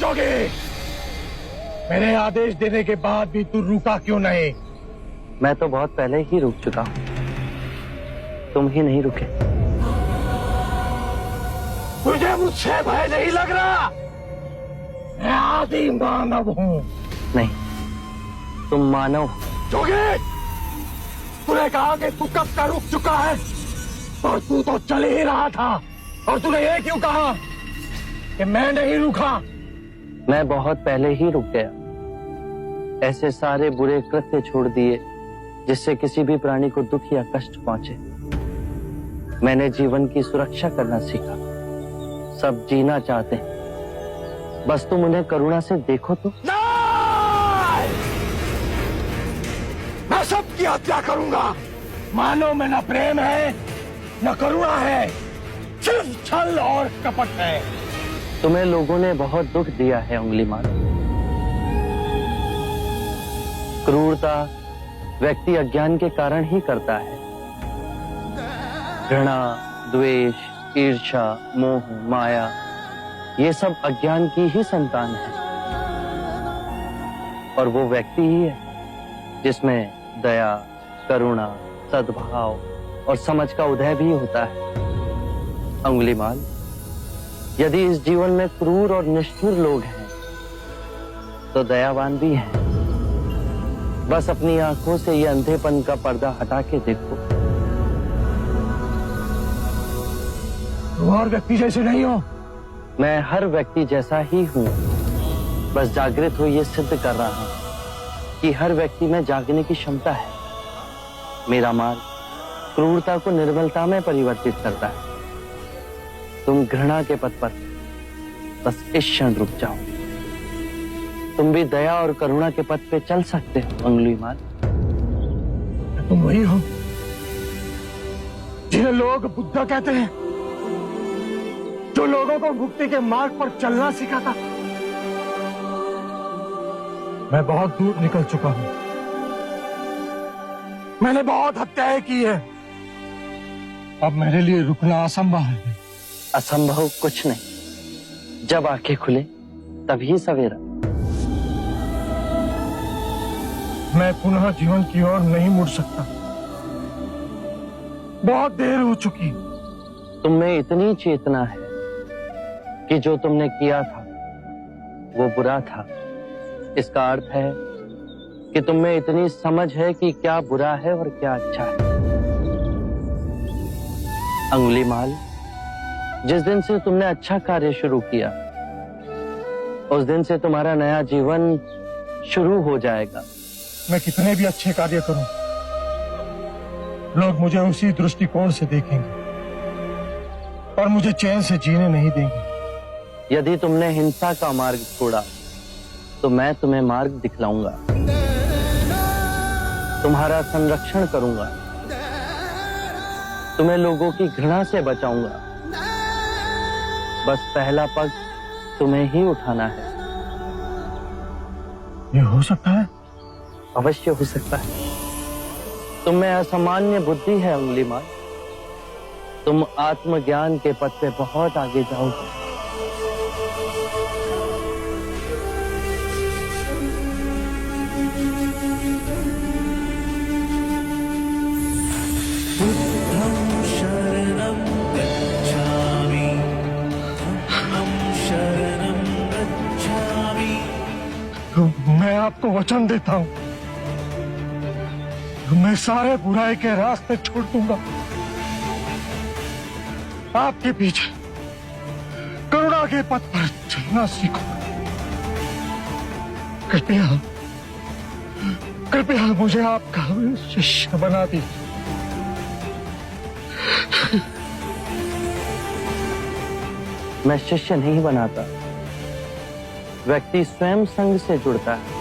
जोगी, मेरे आदेश देने के बाद भी तू रुका क्यों नहीं? मैं तो बहुत पहले ही रुक चुका हूं, तुम ही नहीं रुके। तुझे मुझसे भय नहीं लग रहा? मैं आदि मानव हूं। नहीं, तुम मानव हो। जोगी, तूने कहा कि तू कब का रुक चुका है, और तू तो चल ही रहा था, और तूने ये क्यों कहा कि मैं नहीं रुका? मैं बहुत पहले ही रुक गया। ऐसे सारे बुरे कृत्य छोड़ दिए जिससे किसी भी प्राणी को दुख या कष्ट पहुंचे। मैंने जीवन की सुरक्षा करना सीखा। सब जीना चाहते हैं, बस तुम उन्हें करुणा से देखो तो। नहीं! मैं सबकी हत्या करूंगा। मानो में न प्रेम है न करुणा है, सिर्फ छल और कपट है। तुम्हें लोगों ने बहुत दुख दिया है अंगुलीमाल। क्रूरता व्यक्ति अज्ञान के कारण ही करता है। घृणा, द्वेष, ईर्ष्या, मोह, माया, ये सब अज्ञान की ही संतान है। और वो व्यक्ति ही है जिसमें दया, करुणा, सद्भाव और समझ का उदय भी होता है। अंगुलीमाल, यदि इस जीवन में क्रूर और निष्ठुर लोग हैं, तो दयावान भी हैं। बस अपनी आंखों से ये अंधेपन का पर्दा हटा के देखो। तुम और व्यक्ति जैसे नहीं हो। मैं हर व्यक्ति जैसा ही हूं, बस जागृत हो ये सिद्ध कर रहा हूं कि हर व्यक्ति में जागने की क्षमता है। मेरा मार्ग क्रूरता को निर्मलता में परिवर्तित करता है। तुम घृणा के पथ पर बस इस क्षण रुक जाओ। तुम भी दया और करुणा के पथ पे चल सकते हो अंगुलीमाल। तुम वही हो जिन्हें लोग बुद्धा कहते हैं, जो लोगों को मुक्ति के मार्ग पर चलना सिखाता। मैं बहुत दूर निकल चुका हूं। मैंने बहुत हत्याएं की है। अब मेरे लिए रुकना असंभव है। असंभव कुछ नहीं। जब आंखें खुले तभी सवेरा। मैं पुनः जीवन की ओर नहीं मुड़ सकता। बहुत देर हो चुकी। तुम में इतनी चेतना है कि जो तुमने किया था वो बुरा था। इसका अर्थ है कि तुम में इतनी समझ है कि क्या बुरा है और क्या अच्छा है। अंगुलीमाल, जिस दिन से तुमने अच्छा कार्य शुरू किया, उस दिन से तुम्हारा नया जीवन शुरू हो जाएगा। मैं कितने भी अच्छे कार्य करूं, लोग मुझे उसी दृष्टिकोण से देखेंगे और मुझे चैन से जीने नहीं देंगे। यदि तुमने हिंसा का मार्ग छोड़ा, तो मैं तुम्हें मार्ग दिखलाऊंगा। तुम्हारा संरक्षण करूंगा। तुम्हें लोगों की घृणा से बचाऊंगा। बस पहला पग तुम्हें ही उठाना है। ये हो सकता है? अवश्य हो सकता है। तुम में असामान्य बुद्धि है अंगुलीमाल। तुम आत्मज्ञान के पथ पे बहुत आगे जाओगे। मैं आपको वचन देता हूं, मैं सारे बुराई के रास्ते छोड़ दूंगा। आपके पीछे करुणा के पथ पर चलना सीखूंगा। कृपया कृपया मुझे आपका शिष्य बना दीजिए। मैं शिष्य नहीं बनाता। व्यक्ति स्वयं संग से जुड़ता है।